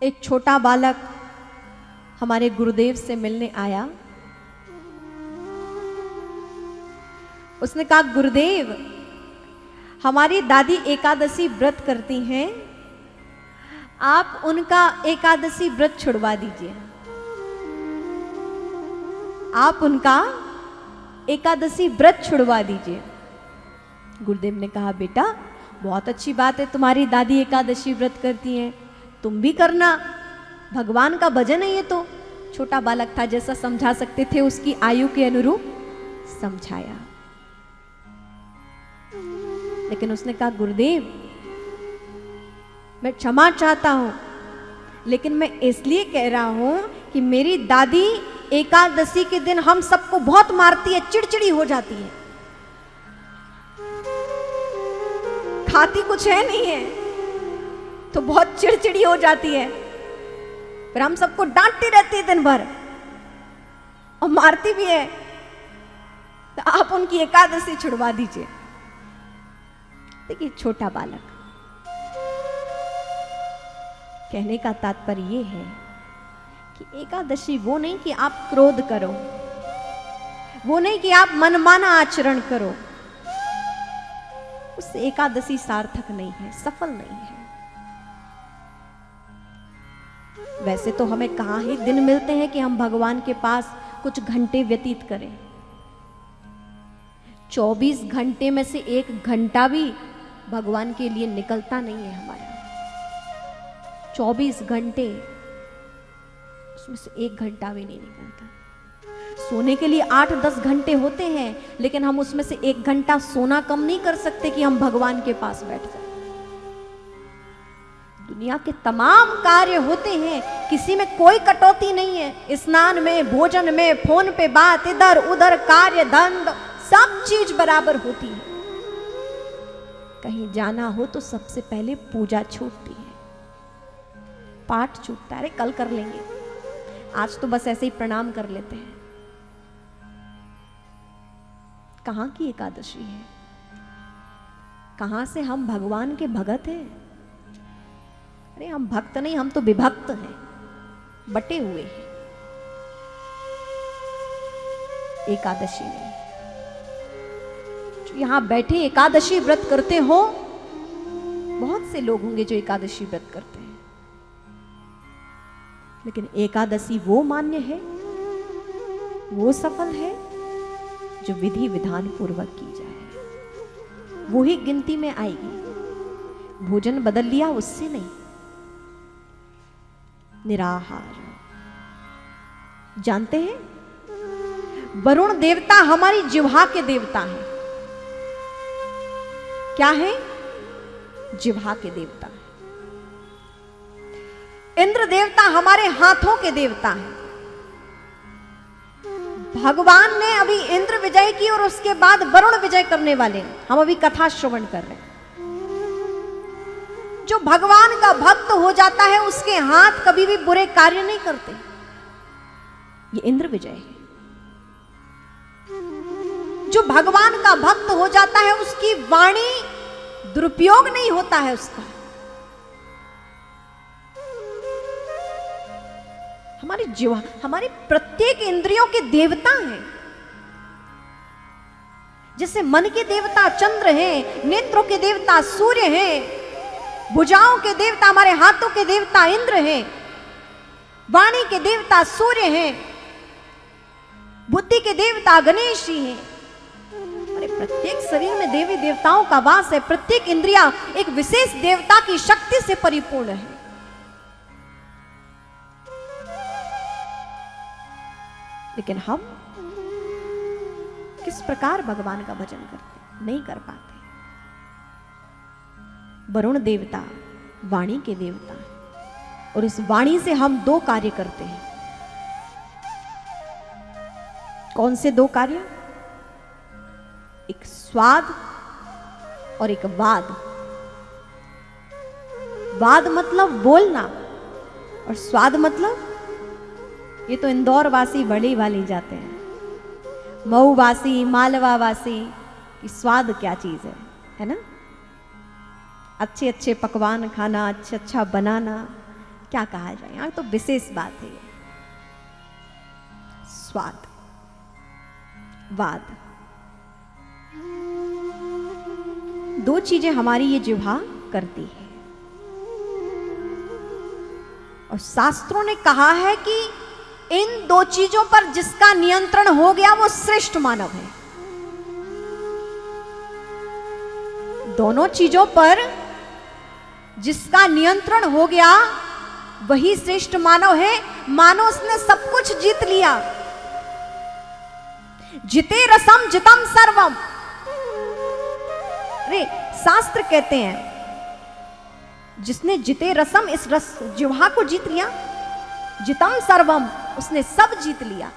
एक छोटा बालक हमारे गुरुदेव से मिलने आया। उसने कहा, गुरुदेव, हमारी दादी एकादशी व्रत करती हैं, आप उनका एकादशी व्रत छुड़वा दीजिए। आप उनका एकादशी व्रत छुड़वा दीजिए। गुरुदेव ने कहा, बेटा बहुत अच्छी बात है, तुम्हारी दादी एकादशी व्रत करती हैं, तुम भी करना, भगवान का भजन है ये तो। छोटा बालक था, जैसा समझा सकते थे उसकी आयु के अनुरूप समझाया। लेकिन उसने कहा, गुरुदेव मैं क्षमा चाहता हूं, लेकिन मैं इसलिए कह रहा हूं कि मेरी दादी एकादशी के दिन हम सबको बहुत मारती है, चिड़चिड़ी हो जाती है, खाती कुछ है नहीं है तो बहुत चिड़चिड़ी हो जाती है, फिर हम सबको डांटती रहती है दिन भर और मारती भी है, तो आप उनकी एकादशी छुड़वा दीजिए। देखिए, छोटा बालक, कहने का तात्पर्य यह है कि एकादशी वो नहीं कि आप क्रोध करो, वो नहीं कि आप मनमाना आचरण करो, उससे एकादशी सार्थक नहीं है, सफल नहीं है। वैसे तो हमें कहां ही दिन मिलते हैं कि हम भगवान के पास कुछ घंटे व्यतीत करें। 24 घंटे में से 1 घंटा भी भगवान के लिए निकलता नहीं है हमारा। 24 घंटे, उसमें से 1 घंटा भी नहीं निकलता। सोने के लिए 8-10 घंटे होते हैं, लेकिन हम उसमें से 1 घंटा सोना कम नहीं कर सकते कि हम भगवान के पास बैठ जाए। दुनिया के तमाम कार्य होते हैं, किसी में कोई कटौती नहीं है। स्नान में, भोजन में, फोन पे बात, इधर उधर कार्य, धंध, सब चीज बराबर होती है। कहीं जाना हो तो सबसे पहले पूजा छूटती है, पाठ छूटता है, अरे कल कर लेंगे, आज तो बस ऐसे ही प्रणाम कर लेते हैं। कहां की एकादशी है? कहां से हम भगवान के भगत हैं? अरे हम भक्त नहीं, हम तो विभक्त हैं, बटे हुए हैं। एकादशी नहीं। जो यहां बैठे एकादशी व्रत करते हो, बहुत से लोग होंगे जो एकादशी व्रत करते हैं, लेकिन एकादशी वो मान्य है, वो सफल है जो विधि विधान पूर्वक की जाए, वो ही गिनती में आएगी। भोजन बदल लिया उससे नहीं। निराहार, जानते हैं वरुण देवता हमारी जिह्वा के देवता हैं। क्या है? जिह्वा के देवता हैं। इंद्र देवता हमारे हाथों के देवता हैं। भगवान ने अभी इंद्र विजय की और उसके बाद वरुण विजय करने वाले हैं। हम अभी कथा श्रवण कर रहे हैं। जो भगवान का भक्त हो जाता है, उसके हाथ कभी भी बुरे कार्य नहीं करते। ये इंद्र विजय है। जो भगवान का भक्त हो जाता है, उसकी वाणी दुरुपयोग नहीं होता है उसका। हमारी जीवा, हमारी प्रत्येक इंद्रियों के देवता हैं। जैसे मन के देवता चंद्र हैं, नेत्रों के देवता सूर्य हैं, भुजाओं के देवता, हमारे हाथों के देवता इंद्र हैं, वाणी के देवता सूर्य हैं, बुद्धि के देवता गणेश जी हैं। अरे प्रत्येक शरीर में देवी देवताओं का वास है। प्रत्येक इंद्रिया एक विशेष देवता की शक्ति से परिपूर्ण है। लेकिन हम किस प्रकार भगवान का भजन करते? नहीं कर पाते। वरुण देवता वाणी के देवता हैं, और इस वाणी से हम 2 कार्य करते हैं। कौन से 2 कार्य? एक स्वाद और एक वाद। वाद मतलब बोलना, और स्वाद मतलब, ये तो इंदौर वासी बड़े वाले जाते हैं, मऊ वासी, मालवा वासी, कि स्वाद क्या चीज है ना? अच्छे अच्छे पकवान खाना, अच्छा अच्छा बनाना, क्या कहा जाए, यहाँ तो विशेष बात है ये। स्वाद, वाद, दो चीजें हमारी ये जिह्वा करती है। और शास्त्रों ने कहा है कि इन दो चीजों पर जिसका नियंत्रण हो गया वो श्रेष्ठ मानव है। दोनों चीजों पर जिसका नियंत्रण हो गया वही श्रेष्ठ मानव है। मानो उसने सब कुछ जीत लिया। जिते रसम जितम सर्वम। अरे शास्त्र कहते हैं जिसने जिते रसम, इस रस जिह्वा को जीत लिया, जितम सर्वम, उसने सब जीत लिया।